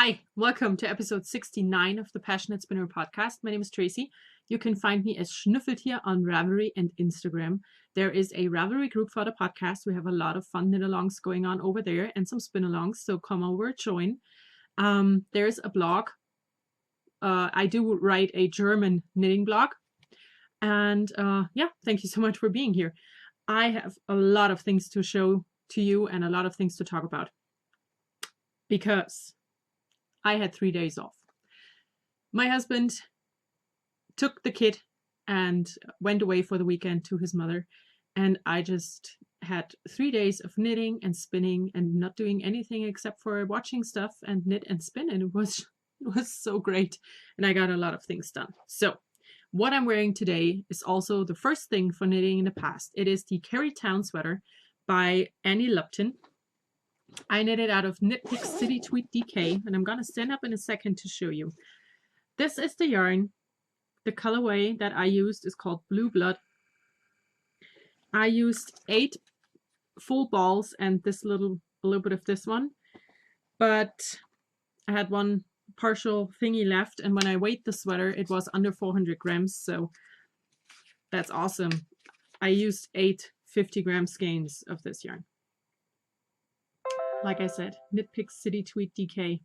Hi, welcome to episode 69 of the PassionKnit Spinner podcast. My name is Tracy. You can find me as Schnüffeltier on Ravelry and Instagram. There is a Ravelry group for the podcast. We have a lot of fun knit-alongs going on over there and some spin-alongs, so come over, join. There's a blog. I do write a German knitting blog. And yeah, thank you so much for being here. I have a lot of things to show to you and a lot of things to talk about because I had 3 days off. My husband took the kid and went away for the weekend to his mother, and I just had 3 days of knitting and spinning and not doing anything except for watching stuff and knit and spin, and it was so great, and I got a lot of things done. So what I'm wearing today is also the first thing for knitting in the past. It is the Carrie Town sweater by Annie Lupton. I knit it out of Knit Picks City Tweed DK, and I'm going to stand up in a second to show you. This is the yarn. The colorway that I used is called Blue Blood. I used 8 full balls and a little bit of this one, but I had one partial thingy left, and when I weighed the sweater, it was under 400 grams, so that's awesome. I used 8 50-gram skeins of this yarn. Like I said, Knit Picks City Tweed DK.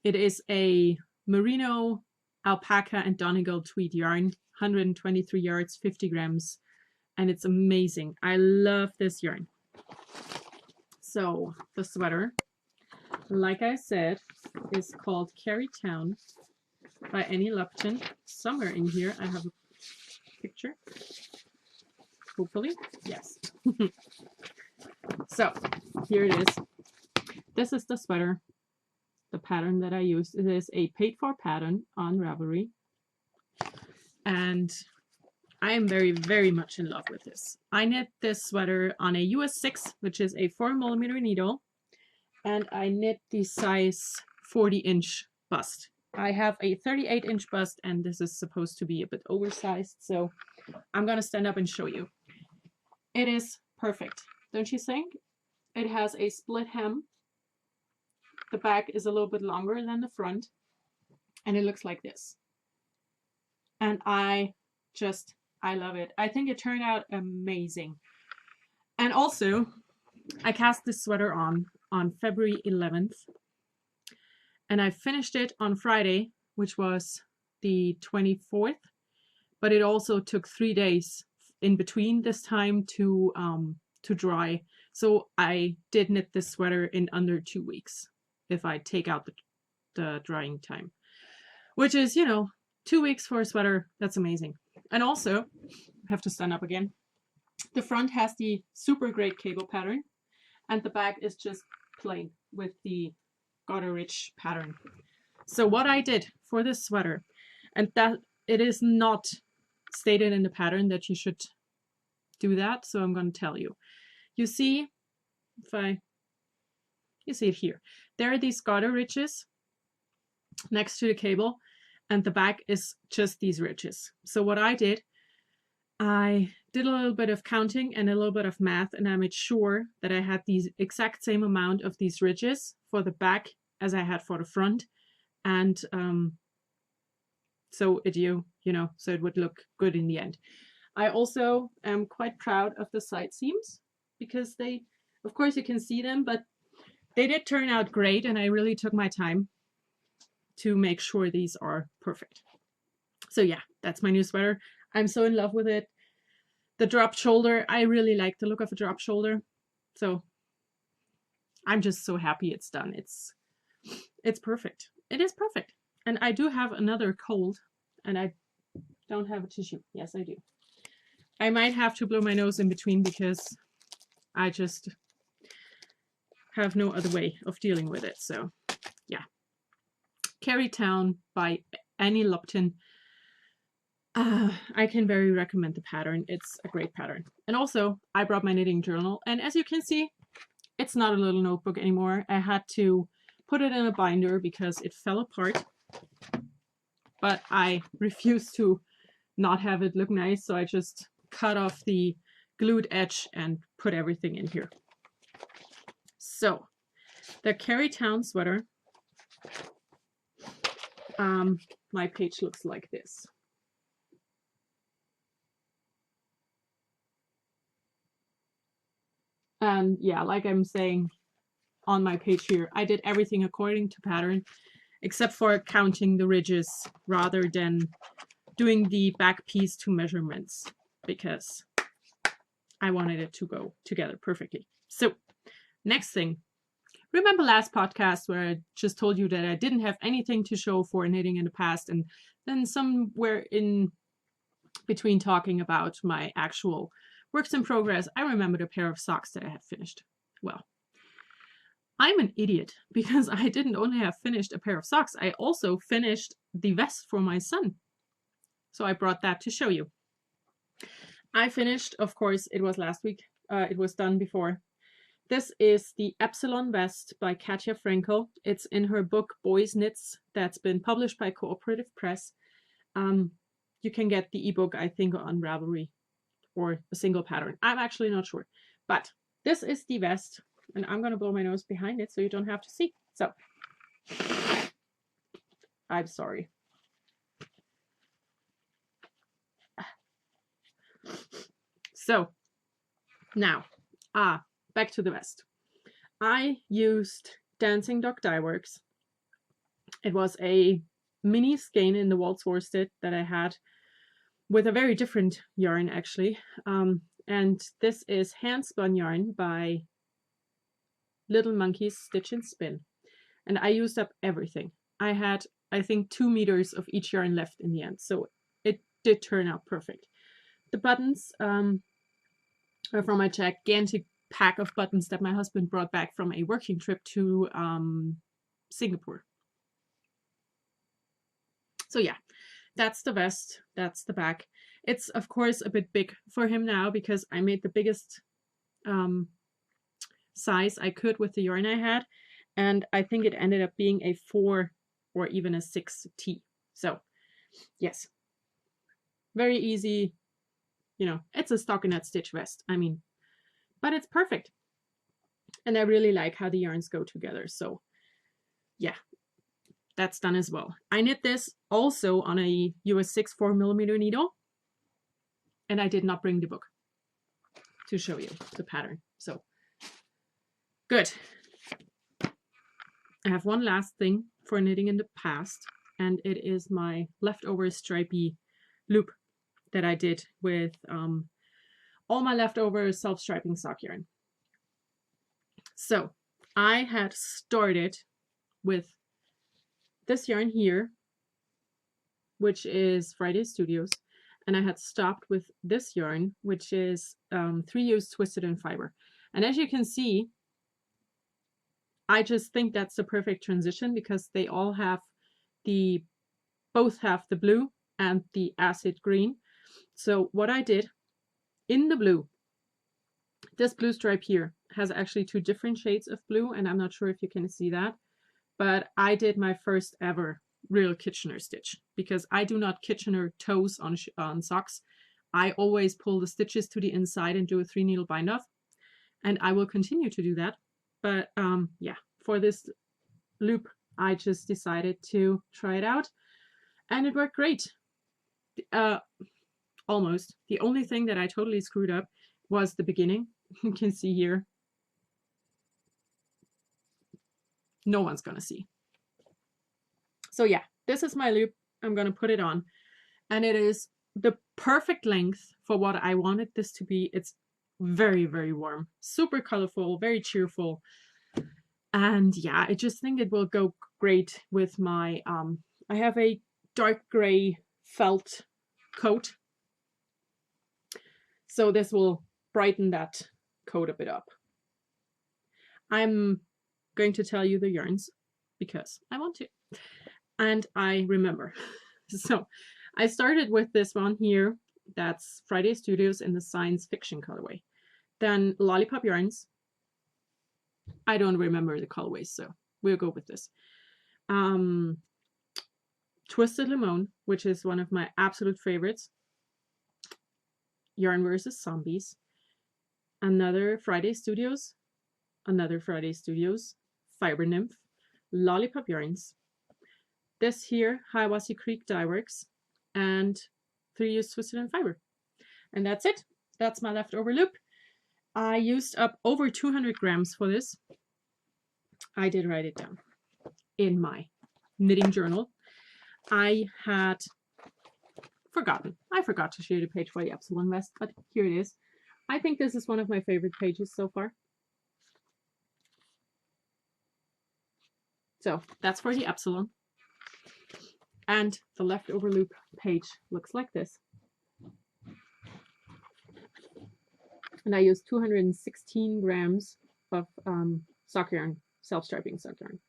It is a merino, alpaca, and Donegal tweed yarn, 123 yards, 50 grams, and it's amazing. I love this yarn. So the sweater, like I said, is called Carrie Town by Annie Lupton. Somewhere in here I have a picture. Hopefully, yes. So here it is. This is the sweater, the pattern that I used. It is a paid for pattern on Ravelry. And I am very, very much in love with this. I knit this sweater on a US 6, which is a 4mm needle. And I knit the size 40-inch bust. I have a 38-inch bust, and this is supposed to be a bit oversized. So I'm going to stand up and show you. It is perfect, don't you think? It has a split hem. The back is a little bit longer than the front, and it looks like this. And I love it. I think it turned out amazing. And also, I cast this sweater on February 11th, and I finished it on Friday, which was the 24th, but it also took 3 days in between this time to dry. So I did knit this sweater in under 2 weeks if I take out the drying time, which is, 2 weeks for a sweater. That's amazing. And also, I have to stand up again. The front has the super great cable pattern, and the back is just plain with the garter rich pattern. So what I did for this sweater, and that it is not stated in the pattern that you should do that, so I'm going to tell you. You see, you see it here. There are these garter ridges next to the cable, and the back is just these ridges. So what I did a little bit of counting and a little bit of math, and I made sure that I had the exact same amount of these ridges for the back as I had for the front, and so it so it would look good in the end. I also am quite proud of the side seams because they, of course you can see them, but they did turn out great, and I really took my time to make sure these are perfect. So yeah, that's my new sweater. I'm so in love with it. The drop shoulder, I really like the look of a drop shoulder. So I'm just so happy it's done. It's perfect. It is perfect. And I do have another cold, and I don't have a tissue. Yes, I do. I might have to blow my nose in between because I just have no other way of dealing with it. So yeah. Carrie Town by Annie Lupton. I can very recommend the pattern. It's a great pattern. And also, I brought my knitting journal, and as you can see, it's not a little notebook anymore. I had to put it in a binder because it fell apart, but I refused to not have it look nice, so I just cut off the glued edge and put everything in here. So the Carrie Town sweater my page looks like this. And yeah, like I'm saying on my page here, I did everything according to pattern, except for counting the ridges rather than doing the back piece to measurements, because I wanted it to go together perfectly. So next thing, remember last podcast where I just told you that I didn't have anything to show for knitting in the past, and then somewhere in between talking about my actual works in progress, I remembered a pair of socks that I had finished. Well, I'm an idiot because I didn't only have finished a pair of socks, I also finished the vest for my son. So I brought that to show you. I finished, of course, it was last week. It was done before. This is the Epsilon vest by Katja Frankel. It's in her book Boys Knits that's been published by Cooperative Press. You can get the ebook, I think, on Ravelry or a single pattern. I'm actually not sure. But this is the vest, and I'm going to blow my nose behind it so you don't have to see. So, I'm sorry. So, now, back to the vest. I used Dancing Dog Dye Works. It was a mini skein in the waltz worsted that I had with a very different yarn, actually. And this is handspun yarn by Little Monkeys Stitch and Spin. And I used up everything. I had, I think, 2 meters of each yarn left in the end. So it did turn out perfect. The buttons are from a gigantic pack of buttons that my husband brought back from a working trip to Singapore. So yeah, that's the vest, that's the back. It's of course a bit big for him now because I made the biggest size I could with the yarn I had, and I think it ended up being a 4 or even a 6T. So yes, very easy, you know, it's a stockinette stitch vest, I mean, but it's perfect. And I really like how the yarns go together. So yeah, that's done as well. I knit this also on a US 6 4mm needle, and I did not bring the book to show you the pattern. So good. I have one last thing for knitting in the past, and it is my leftover stripey loop that I did with all my leftover self-striping sock yarn. So I had started with this yarn here, which is Friday Studios, and I had stopped with this yarn, which is 3U's Twisted in Fiber. And as you can see, I just think that's the perfect transition because they all have both have the blue and the acid green. So what I did in the blue, this blue stripe here has actually 2 different shades of blue, and I'm not sure if you can see that, but I did my first ever real Kitchener stitch because I do not Kitchener toes on socks. I always pull the stitches to the inside and do a 3 needle bind off, and I will continue to do that. But yeah, for this loop, I just decided to try it out, and it worked great. Almost. The only thing that I totally screwed up was the beginning. You can see here. No one's gonna see. So yeah, this is my loop. I'm gonna put it on, and it is the perfect length for what I wanted this to be. It's very, very warm, super colorful, very cheerful. And yeah, I just think it will go great with my, I have a dark gray felt coat. So this will brighten that coat a bit up. I'm going to tell you the yarns because I want to. And I remember. So I started with this one here. That's Friday Studios in the science fiction colorway. Then Lollipop Yarns. I don't remember the colorways, so we'll go with this. Twisted Limon, which is one of my absolute favorites. Yarn versus Zombies. Another Friday Studios. Another Friday Studios. Fiber Nymph. Lollipop Yarns. this here, Hiawassee Creek dye works, and 3-use twisted end fiber. And that's it. That's my leftover loop. I used up over 200 grams for this. I did write it down in my knitting journal. I had forgotten. I forgot to show you the page for the epsilon vest, but here it is. I think this is one of my favorite pages so far. So that's for the epsilon. And the leftover loop page looks like this. And I used 216 grams of sock yarn, self-striping sock yarn.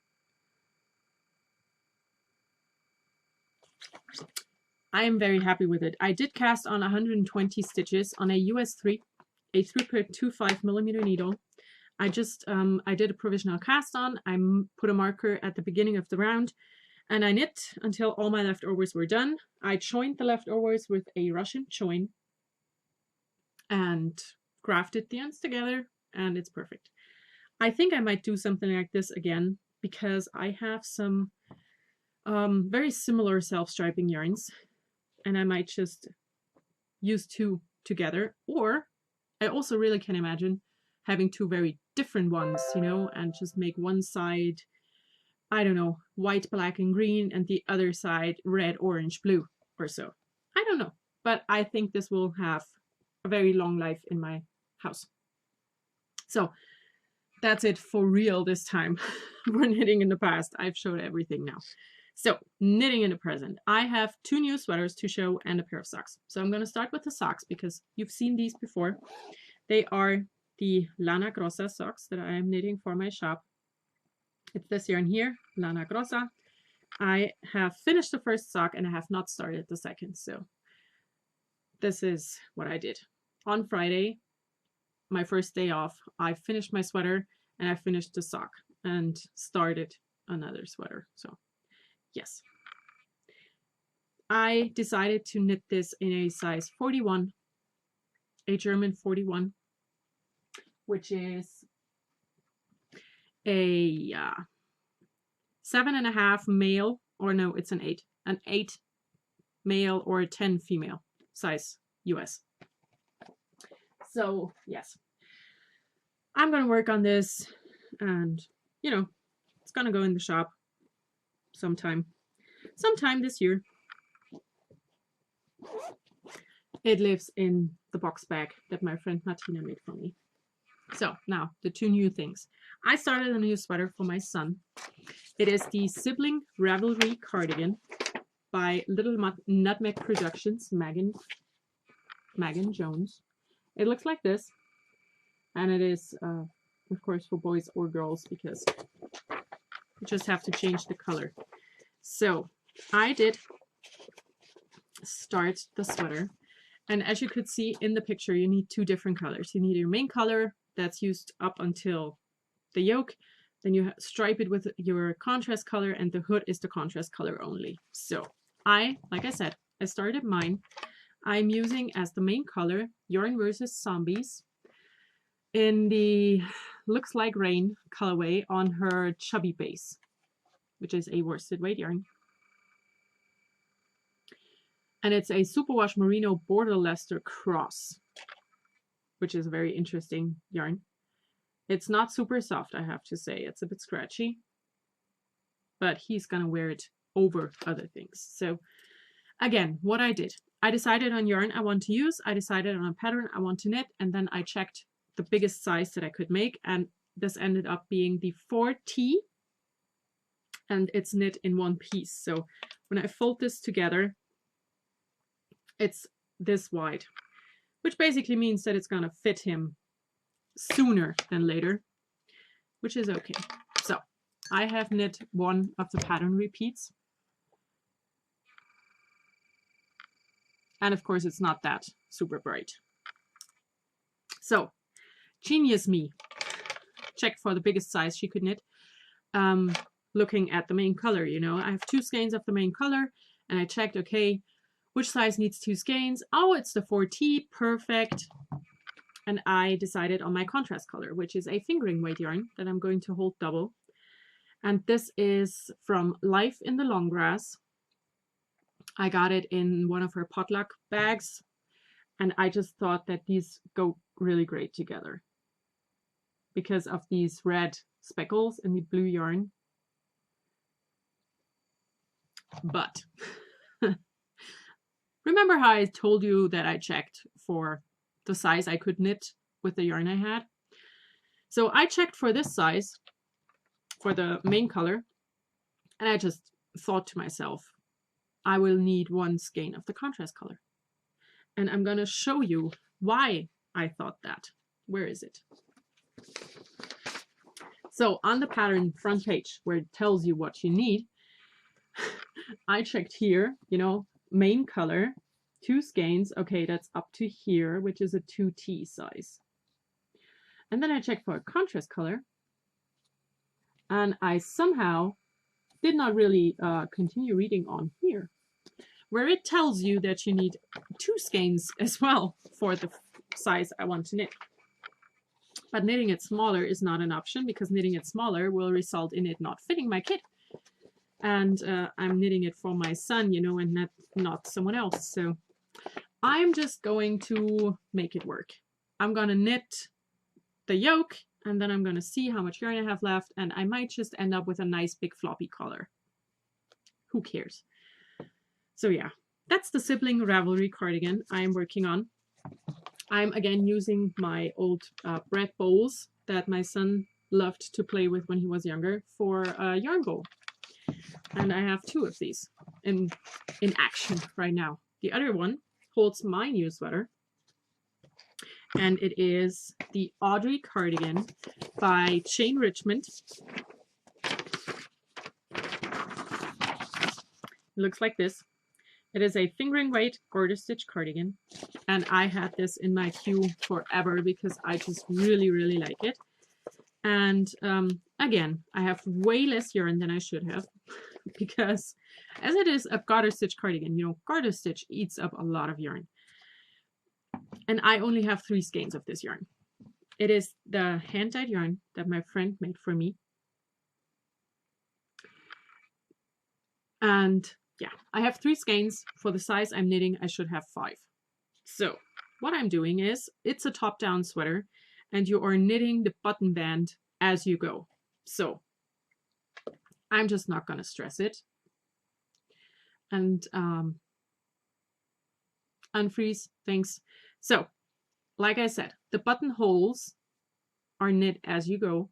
I am very happy with it. I did cast on 120 stitches on a US 3, a 3.25 millimeter needle. I did a provisional cast on. I put a marker at the beginning of the round, and I knit until all my leftovers were done. I joined the leftovers with a Russian join and grafted the ends together, and it's perfect. I think I might do something like this again because I have some very similar self-striping yarns, and I might just use 2 together. Or I also really can imagine having 2 very different ones, you know, and just make one side, I don't know, white, black, and green, and the other side red, orange, blue, or so. I don't know, but I think this will have a very long life in my house. So that's it for real this time. We're knitting in the past. I've showed everything now. So knitting in the present. I have 2 new sweaters to show and a pair of socks. So I'm going to start with the socks because you've seen these before. They are the Lana Grossa socks that I am knitting for my shop. It's this yarn here, Lana Grossa. I have finished the first sock and I have not started the second. So this is what I did. On Friday, my first day off, I finished my sweater and I finished the sock and started another sweater. So yes, I decided to knit this in a size 41, a German 41, which is a 7.5 male, or no, it's an 8 male or a 10 female size US. So yes, I'm going to work on this, and you know, it's going to go in the shop sometime this year. It lives in the box bag that my friend Martina made for me. So now the 2 new things. I started a new sweater for my son. It is the Sibling Ravelry Cardigan by Little Nutmeg Productions, Megan Jones. It looks like this, and it is of course for boys or girls because you just have to change the color. So I did start the sweater, and as you could see in the picture, you need 2 different colors. You need your main color that's used up until the yoke, then you stripe it with your contrast color, and the hood is the contrast color only. So like I said, I started mine. I'm using as the main color Yarn vs. Zombies in the Looks Like Rain colorway on her Chubby base, which is a worsted weight yarn. And it's a Superwash Merino Border Leicester Cross, which is a very interesting yarn. It's not super soft, I have to say. It's a bit scratchy, but he's gonna wear it over other things. So again, what I did, I decided on yarn I want to use, I decided on a pattern I want to knit, and then I checked the biggest size that I could make, and this ended up being the 4T, and it's knit in 1 piece. So when I fold this together, it's this wide, which basically means that it's gonna fit him sooner than later, which is okay. So I have knit 1 of the pattern repeats, and of course it's not that super bright. So genius me checked for the biggest size she could knit, looking at the main color. You know, I have 2 skeins of the main color, and I checked, okay, which size needs 2 skeins? Oh, it's the 4T, perfect. And I decided on my contrast color, which is a fingering weight yarn that I'm going to hold double. And this is from Life in the Long Grass. I got it in one of her potluck bags, and I just thought that these go really great together because of these red speckles in the blue yarn. But remember how I told you that I checked for the size I could knit with the yarn I had? So I checked for this size for the main color, and I just thought to myself, I will need 1 skein of the contrast color. And I'm going to show you why I thought that. Where is it? So on the pattern front page where it tells you what you need, I checked here, you know, main color, 2 skeins. Okay, that's up to here, which is a 2T size. And then I checked for a contrast color, and I somehow did not really continue reading on here, where it tells you that you need 2 skeins as well for the size I want to knit. But knitting it smaller is not an option, because knitting it smaller will result in it not fitting my kit. And I'm knitting it for my son, you know, and not someone else. So I'm just going to make it work. I'm going to knit the yoke, and then I'm going to see how much yarn I have left, and I might just end up with a nice big floppy collar. Who cares? So yeah, that's the sibling Ravelry cardigan I'm working on. I'm again using my old bread bowls that my son loved to play with when he was younger for a yarn bowl. And I have 2 of these in action right now. The other one holds my new sweater, and it is the Audrey cardigan by Chain Richmond. It looks like this. It is a fingering weight garter stitch cardigan, and I had this in my queue forever because I just really, really like it. And again, I have way less yarn than I should have because as it is a garter stitch cardigan, you know, garter stitch eats up a lot of yarn. And I only have 3 skeins of this yarn. It is the hand-dyed yarn that my friend made for me. And yeah, I have 3 skeins. For the size I'm knitting, I should have 5. So what I'm doing is, it's a top-down sweater, and you are knitting the button band as you go. So I'm just not going to stress it. And unfreeze, thanks. So like I said, the buttonholes are knit as you go,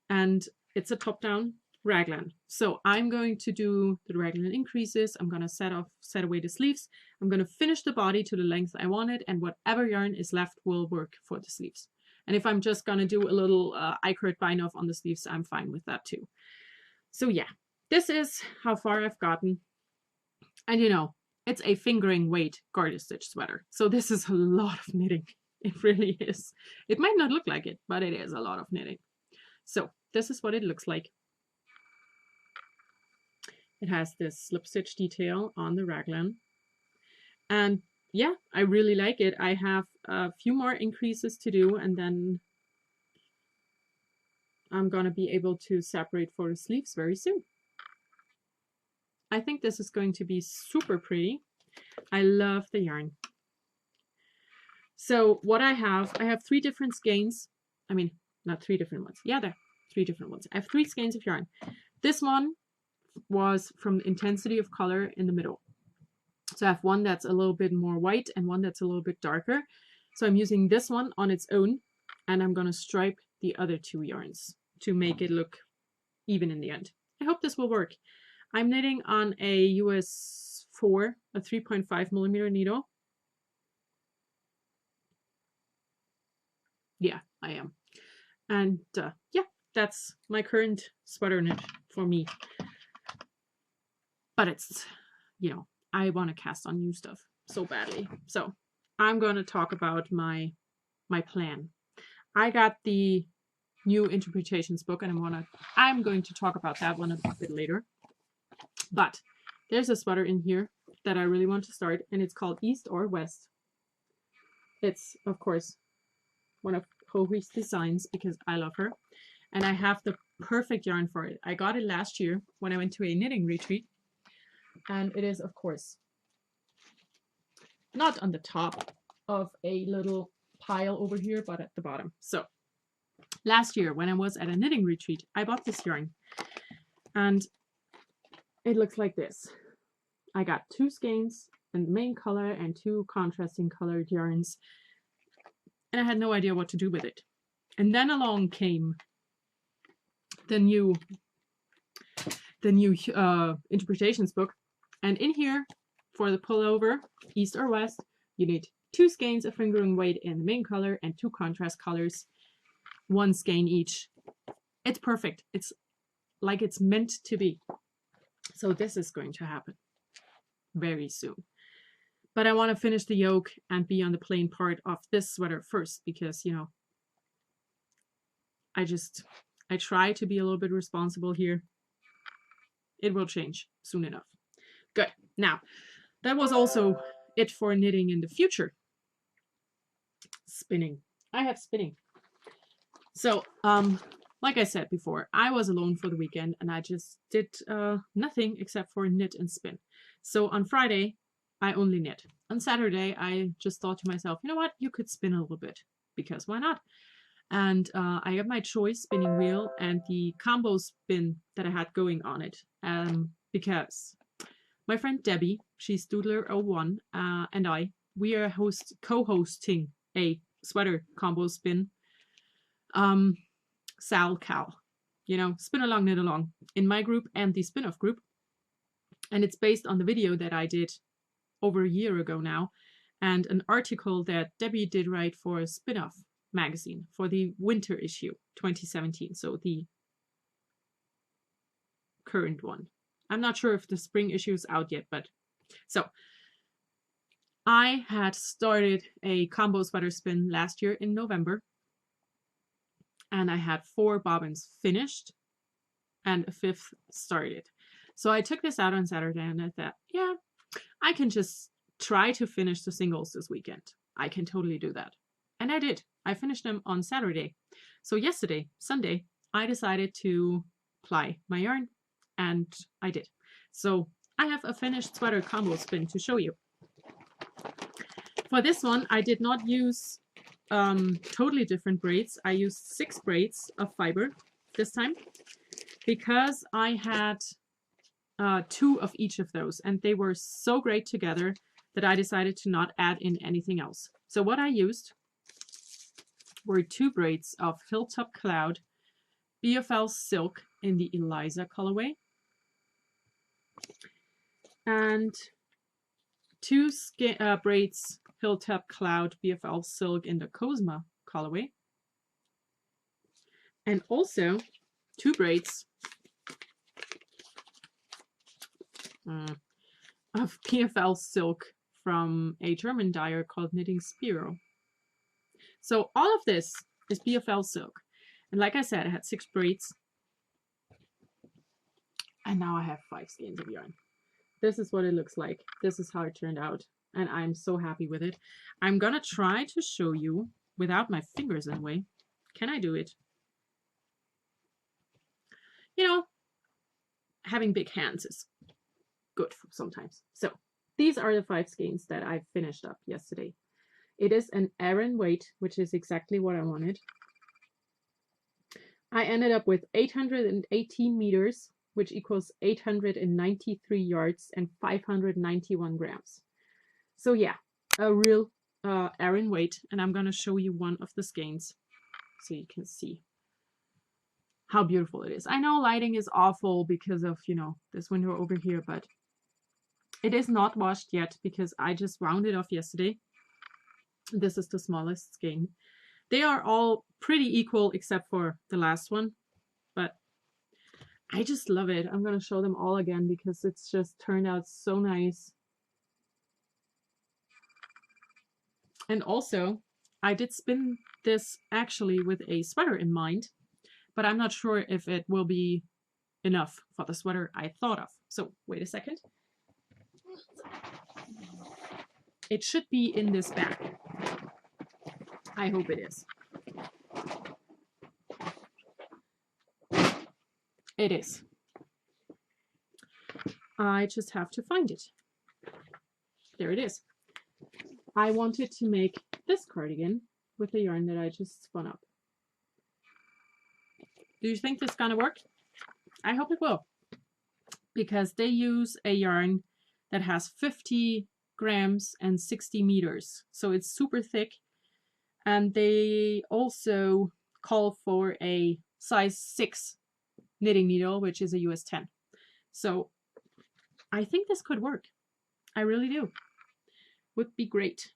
and it's a top-down raglan. So I'm going to do the raglan increases. I'm going to set away the sleeves. I'm going to finish the body to the length I want it, and whatever yarn is left will work for the sleeves. And if I'm just going to do a little I-cord bind off on the sleeves, I'm fine with that too. So yeah, this is how far I've gotten. And you know, it's a fingering weight garter stitch sweater. So this is a lot of knitting. It really is. It might not look like it, but it is a lot of knitting. So this is what it looks like. It has this slip stitch detail on the raglan. And yeah, I really like it. I have a few more increases to do, and then I'm going to be able to separate for the sleeves very soon. I think this is going to be super pretty. I love the yarn. So what I have 3 different skeins. I mean, not 3 different ones. Yeah, they're 3 different ones. I have 3 skeins of yarn. This one was from the intensity of color in the middle. So I have one that's a little bit more white and one that's a little bit darker. So I'm using this one on its own, and I'm going to stripe the other 2 yarns to make it look even in the end. I hope this will work. I'm knitting on a US 4, a 3.5 millimeter needle. Yeah, I am. And yeah, that's my current sweater knit for me. But it's, you know, I want to cast on new stuff so badly. So I'm going to talk about my plan. I got the new interpretations book, and I'm going to talk about that one a bit later. But there's a sweater in here that I really want to start, and it's called East or West. It's, of course, one of Audrey's designs because I love her. and I have the perfect yarn for it. I got it last year when I went to a knitting retreat, and it is, of course, not on the top of a little pile over here, but at the bottom. So last year when I was at a knitting retreat, I bought this yarn, and it looks like this. I got 2 skeins in the main color and 2 contrasting colored yarns, and I had no idea what to do with it. And then along came the new interpretations book, and in here, for the pullover, east or west, you need 2 skeins of fingering weight in the main color and 2 contrast colors, 1 skein each. It's perfect. It's like it's meant to be. So this is going to happen very soon. But I want to finish the yoke and be on the plain part of this sweater first, because, you know, I try to be a little bit responsible here. It will change soon enough. Good. Now, that was also it for knitting in the future. Spinning. I have spinning. So, like I said before, I was alone for the weekend and I just did nothing except for knit and spin. So on Friday, I only knit. On Saturday, I just thought to myself, you know what, you could spin a little bit, because why not? And I got my choice spinning wheel and the combo spin that I had going on it, because my friend Debbie, she's Doodler01, and we are co-hosting a sweater combo spin, Sal Cowl, you know, spin along, knit along, in my group and the spin-off group. And it's based on the video that I did over a year ago now, and an article that Debbie did write for Spin-off magazine for the winter issue 2017, so the current one. I'm not sure if the spring issue is out yet, but so I had started a combo sweater spin last year in November, and I had 4 bobbins finished and a 5th started. So I took this out on Saturday and I thought, yeah, I can just try to finish the singles this weekend. I can totally do that. And I did. I finished them on Saturday. So yesterday, Sunday, I decided to ply my yarn, and I did. So I have a finished sweater combo spin to show you. For this one, I did not use totally different braids. I used 6 braids of fiber this time, because I had 2 of each of those, and they were so great together that I decided to not add in anything else. So what I used were 2 braids of Hilltop Cloud BFL Silk in the Eliza colorway, and 2 braids Hilltop Cloud BFL Silk in the Cosma colorway, and also 2 braids of PFL Silk from a German dyer called Knitting Spiro. So all of this is PFL Silk. And like I said, I had 6 braids. And now I have 5 skeins of yarn. This is what it looks like. This is how it turned out. And I'm so happy with it. I'm gonna try to show you without my fingers in the way. Can I do it? You know, having big hands is good sometimes. So these are the 5 skeins that I finished up yesterday. It is an Aran weight, which is exactly what I wanted. I ended up with 818 meters, which equals 893 yards and 591 grams. So yeah, a real Aran weight, and I'm gonna show you one of the skeins so you can see how beautiful it is. I know lighting is awful because of, you know, this window over here, but it is not washed yet because I just wound it off yesterday. This is the smallest skein. They are all pretty equal except for the last one, but I just love it. I'm going to show them all again because it's just turned out so nice. And also, I did spin this actually with a sweater in mind, but I'm not sure if it will be enough for the sweater I thought of. So wait a second. It should be in this bag. I hope it is. It is. I just have to find it. There it is. I wanted to make this cardigan with the yarn that I just spun up. Do you think this is gonna work? I hope it will, because they use a yarn that has 50 grams and 60 meters, so it's super thick, and they also call for a size 6 knitting needle, which is a US 10. So I think this could work. I really do. Would be great.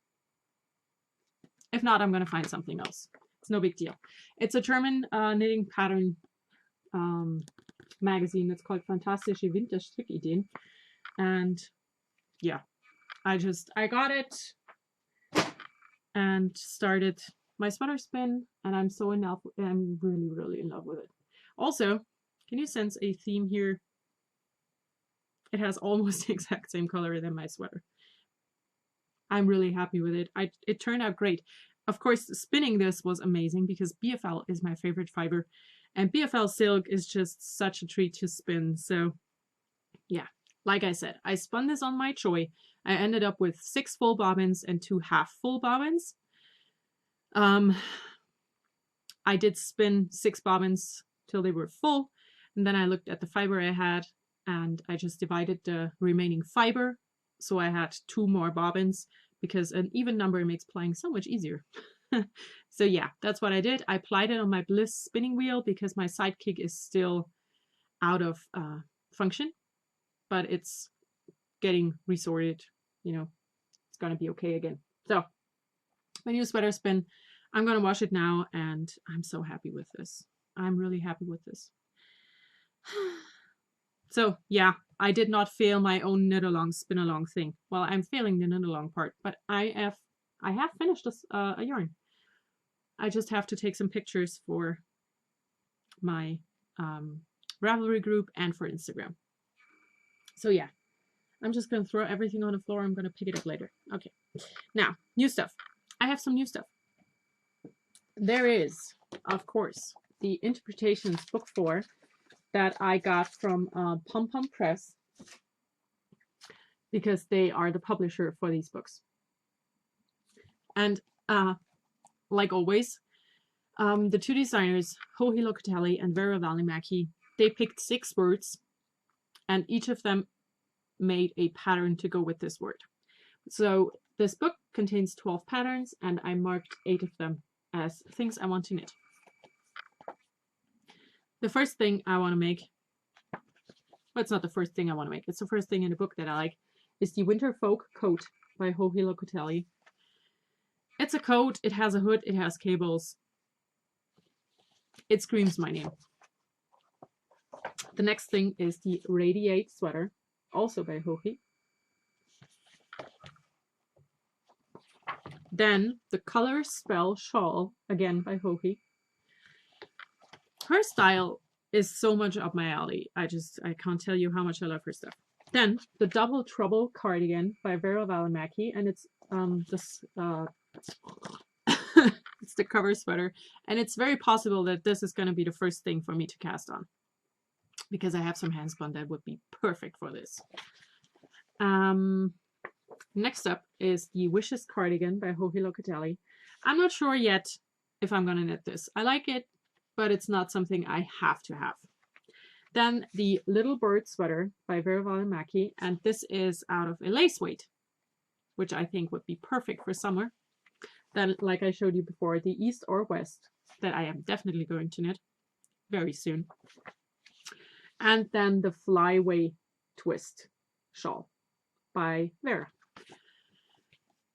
If not, I'm gonna find something else. It's no big deal. It's a German knitting pattern magazine that's called Fantastische Winterstrickideen. And yeah, I got it and started my sweater spin, and I'm so in love. I'm really, really in love with it. Also, can you sense a theme here? It has almost the exact same color than my sweater. I'm really happy with it. It turned out great. Of course, spinning this was amazing because BFL is my favorite fiber, and BFL silk is just such a treat to spin. So yeah, like I said, I spun this on my Choi. I ended up with 6 full bobbins and 2 half full bobbins. I did spin 6 bobbins till they were full, and then I looked at the fiber I had, and I just divided the remaining fiber. So I had 2 more bobbins, because an even number makes plying so much easier. So yeah, that's what I did. I plied it on my Bliss spinning wheel because my sidekick is still out of function, but it's getting resorted. You know, it's gonna be okay again. So my new sweater spin, I'm gonna wash it now, and I'm so happy with this. I'm really happy with this. So yeah, I did not fail my own knit along spin along thing. Well, I'm failing the knit along part, but I have finished a yarn. I just have to take some pictures for my Ravelry group and for Instagram. So yeah, I'm just gonna throw everything on the floor. I'm gonna pick it up later. Okay, now new stuff. I have some new stuff. There is, of course, the Interpretations book 4 that I got from Pom Pom Press, because they are the publisher for these books. And like always, the 2 designers, Johi Locatelli and Vera Välimäki, they picked 6 words, and each of them made a pattern to go with this word. So this book contains 12 patterns, and I marked 8 of them as things I want to knit. The first thing I want to make, well, it's not the first thing I want to make, it's the first thing in the book that I like, is the Winter Folk coat by Johi Locatelli. It's a coat, it has a hood, it has cables. It screams my name. The next thing is the Radiate sweater, also by Johi. Then the Color Spell shawl, again by Johi. Her style is so much up my alley. I can't tell you how much I love her stuff. Then the Double Trouble cardigan by Vera Välimäki, and it's it's the cover sweater, and it's very possible that this is going to be the first thing for me to cast on, because I have some handspun that would be perfect for this. Next up is the Wishes cardigan by Johi Locatelli. I'm not sure yet if I'm going to knit this. I like it, but it's not something I have to have. Then the Little Bird sweater by Vera Välimäki, and this is out of a lace weight, which I think would be perfect for summer. Then, like I showed you before, the East or West, that I am definitely going to knit very soon. And then the Flyway Twist shawl by Vera.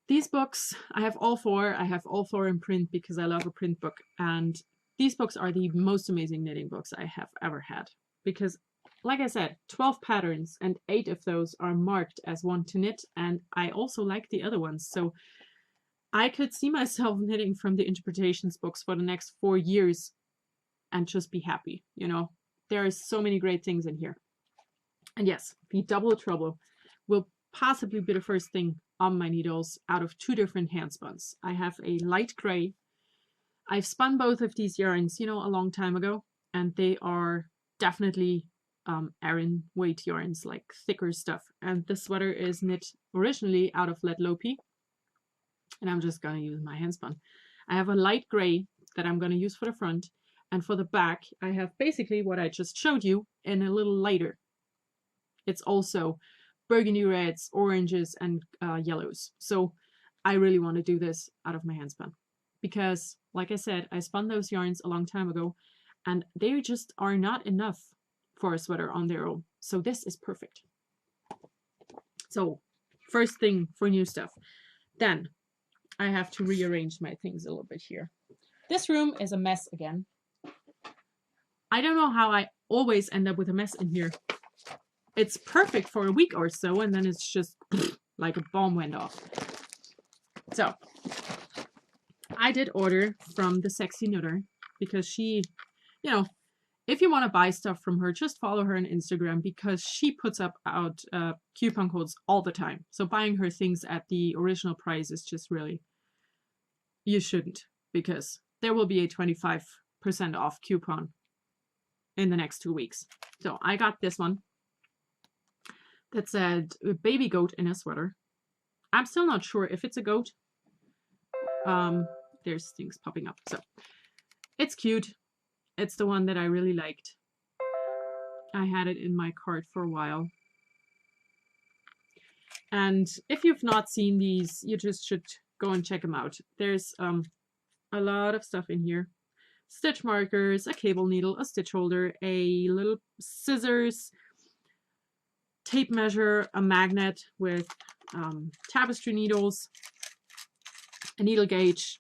These books, I have all 4. I have all 4 in print because I love a print book, and these books are the most amazing knitting books I have ever had, because, like I said, 12 patterns, and 8 of those are marked as one to knit, and I also like the other ones. So I could see myself knitting from the Interpretations books for the next 4 years and just be happy, you know. There are so many great things in here. And yes, the Double Trouble will possibly be the first thing on my needles out of 2 different hand spuns. I have a light gray. I've spun both of these yarns, you know, a long time ago, and they are definitely Aran weight yarns, like thicker stuff. And the sweater is knit originally out of lead lopi, and I'm just gonna use my handspun. I have a light gray that I'm gonna use for the front, and for the back I have basically what I just showed you in a little lighter. It's also burgundy reds, oranges, and yellows. So I really want to do this out of my handspun because, like I said, I spun those yarns a long time ago, and they just are not enough for a sweater on their own. So this is perfect. So first thing for new stuff. Then I have to rearrange my things a little bit here. This room is a mess again. I don't know how I always end up with a mess in here. It's perfect for a week or so, and then it's just like a bomb went off. So I did order from the Sexy Knitter because she, you know, if you want to buy stuff from her, just follow her on Instagram because she puts out coupon codes all the time. So buying her things at the original price is just really, you shouldn't, because there will be a 25% off coupon in the next 2 weeks. So I got this one that said a baby goat in a sweater. I'm still not sure if it's a goat. There's things popping up. So it's cute. It's the one that I really liked. I had it in my cart for a while. And if you've not seen these, you just should go and check them out. There's a lot of stuff in here. Stitch markers, a cable needle, a stitch holder, a little scissors, tape measure, a magnet with tapestry needles, a needle gauge,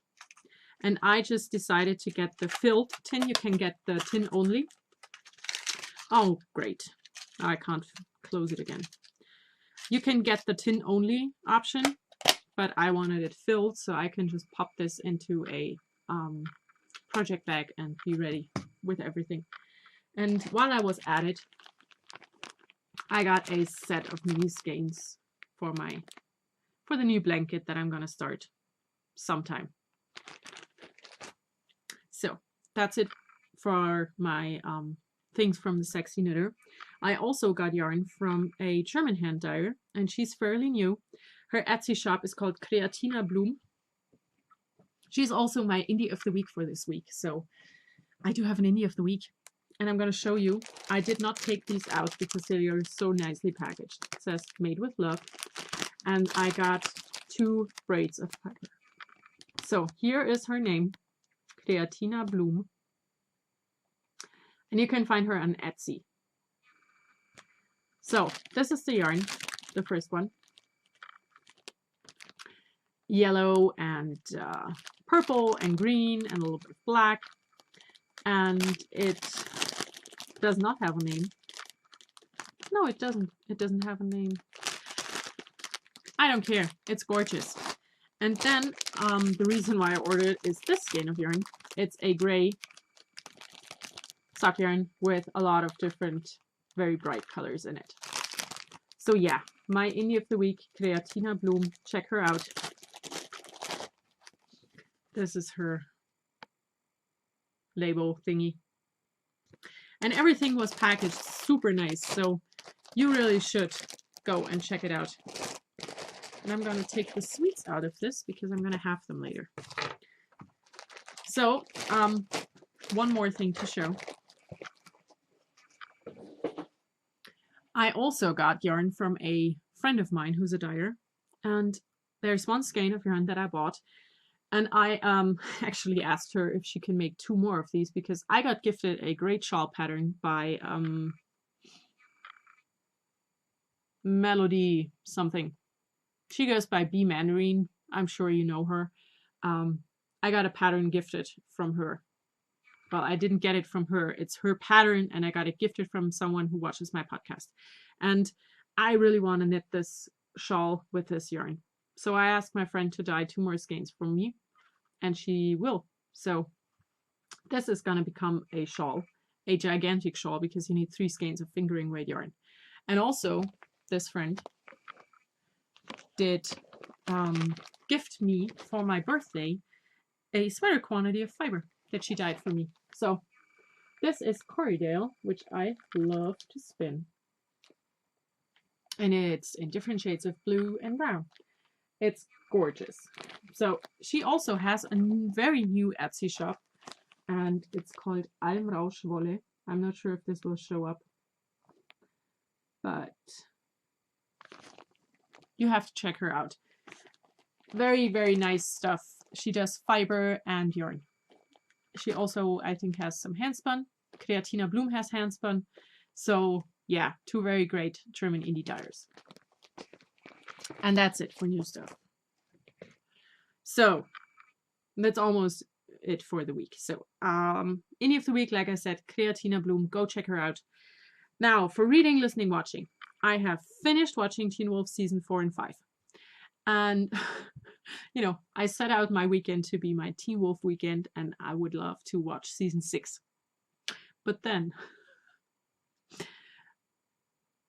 and I just decided to get the filled tin. You can get the tin only. Oh, great. I can't close it again. You can get the tin only option, but I wanted it filled so I can just pop this into a project bag and be ready with everything. And while I was at it, I got a set of mini skeins for the new blanket that I'm gonna start sometime. So that's it for my things from the Sexy Knitter. I also got yarn from a German hand dyer, and she's fairly new. Her Etsy shop is called Kreatina Blum. She's also my Indie of the Week for this week. So I do have an Indie of the Week, and I'm going to show you. I did not take these out because they are so nicely packaged. It says made with love, and I got 2 braids of packer. So here is her name, Kreatina Blum, and you can find her on Etsy. So this is the yarn, the first one. Yellow and purple and green and a little bit of black, and it does not have a name. No, it doesn't. It doesn't have a name. I don't care. It's gorgeous. And then the reason why I ordered it is this skein of yarn. It's a gray sock yarn with a lot of different, very bright colors in it. So yeah, my Indie of the Week, Kreatina Blum. Check her out. This is her label thingy. And everything was packaged super nice, so you really should go and check it out. And I'm going to take the sweets out of this because I'm going to have them later. So, one more thing to show. I also got yarn from a friend of mine who's a dyer, and there's one skein of yarn that I bought, and I actually asked her if she can make 2 more of these because I got gifted a great shawl pattern by Melody something. She goes by B Mandarin. I'm sure you know her. I got a pattern gifted from her. Well, I didn't get it from her. It's her pattern, and I got it gifted from someone who watches my podcast. And I really want to knit this shawl with this yarn. So I asked my friend to dye 2 more skeins for me, and she will. So this is going to become a shawl, a gigantic shawl, because you need 3 skeins of fingering weight yarn. And also, this friend did gift me for my birthday a sweater quantity of fiber that she dyed for me. So This is Corriedale, which I love to spin. And it's in different shades of blue and brown. It's gorgeous. So she also has a very new Etsy shop, and it's called Almrauschwolle. I'm not sure if this will show up, but you have to check her out. Very, very nice stuff. She does fiber and yarn. She also, I think, has some handspun. Creatina Blum has handspun. So yeah, two very great German indie dyers. And that's it for new stuff. So that's almost it for the week. So indie of the week, like I said, Creatina Blum, go check her out. Now for reading, listening, watching, I have finished watching Teen Wolf season 4 and 5. And you know, I set out my weekend to be my Teen Wolf weekend, and I would love to watch season 6. But then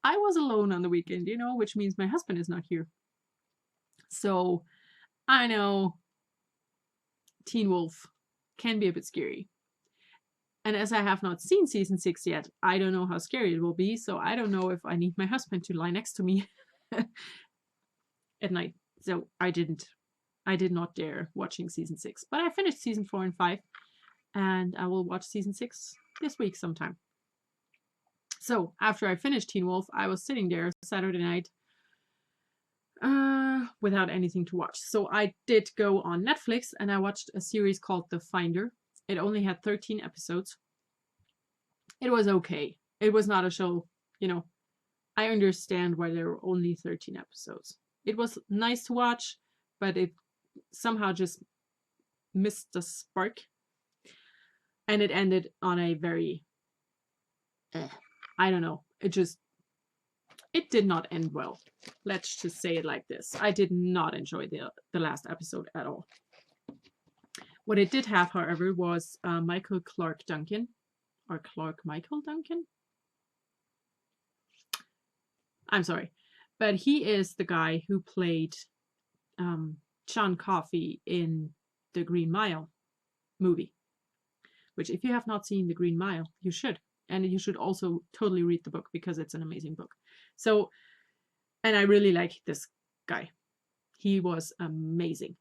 I was alone on the weekend, you know, which means my husband is not here. So I know Teen Wolf can be a bit scary. And as I have not seen season 6 yet, I don't know how scary it will be. So I don't know if I need my husband to lie next to me at night. So I did not dare watching season 6. But I finished season 4 and 5. And I will watch season 6 this week sometime. So after I finished Teen Wolf, I was sitting there Saturday night without anything to watch. So I did go on Netflix and I watched a series called The Finder. It only had 13 episodes. It was okay. It was not a show, you know. I understand why there were only 13 episodes. It was nice to watch, but it somehow just missed the spark. And it ended on a very, I don't know, it did not end well. Let's just say it like this. I did not enjoy the last episode at all. What it did have, however, was Michael Clark Duncan, or Clark Michael Duncan? I'm sorry. But he is the guy who played John Coffey in the Green Mile movie. Which, if you have not seen The Green Mile, you should. And you should also totally read the book because it's an amazing book. So, and I really like this guy. He was amazing.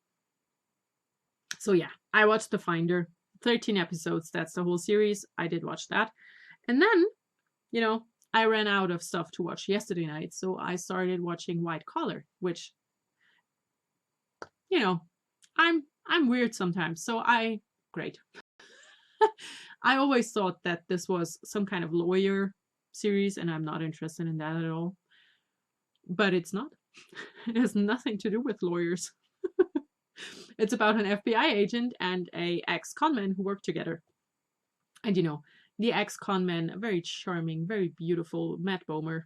So yeah, I watched The Finder. 13 episodes, that's the whole series. I did watch that. And then, you know, I ran out of stuff to watch yesterday night. So I started watching White Collar, which, you know, I'm weird sometimes. So great. I always thought that this was some kind of lawyer series, and I'm not interested in that at all. But it's not. It has nothing to do with lawyers. It's about an FBI agent and a ex-conman who work together. And you know, the ex-conman, a very charming, very beautiful Matt Bomer.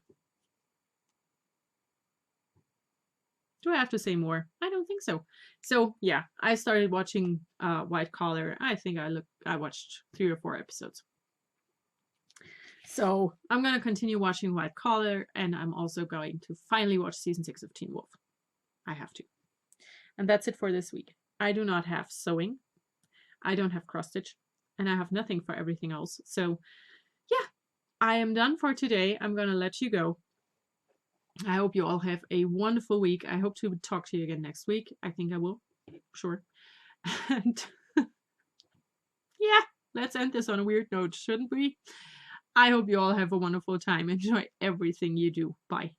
Do I have to say more? I don't think so. So yeah, I started watching White Collar. I think I watched 3 or 4 episodes. So I'm gonna continue watching White Collar, and I'm also going to finally watch season 6 of Teen Wolf. I have to. And that's it for this week. I do not have sewing. I don't have cross stitch, and I have nothing for everything else. So yeah, I am done for today. I'm gonna let you go. I hope you all have a wonderful week. I hope to talk to you again next week. I think I will. Sure. And yeah, let's end this on a weird note, shouldn't we? I hope you all have a wonderful time. Enjoy everything you do. Bye.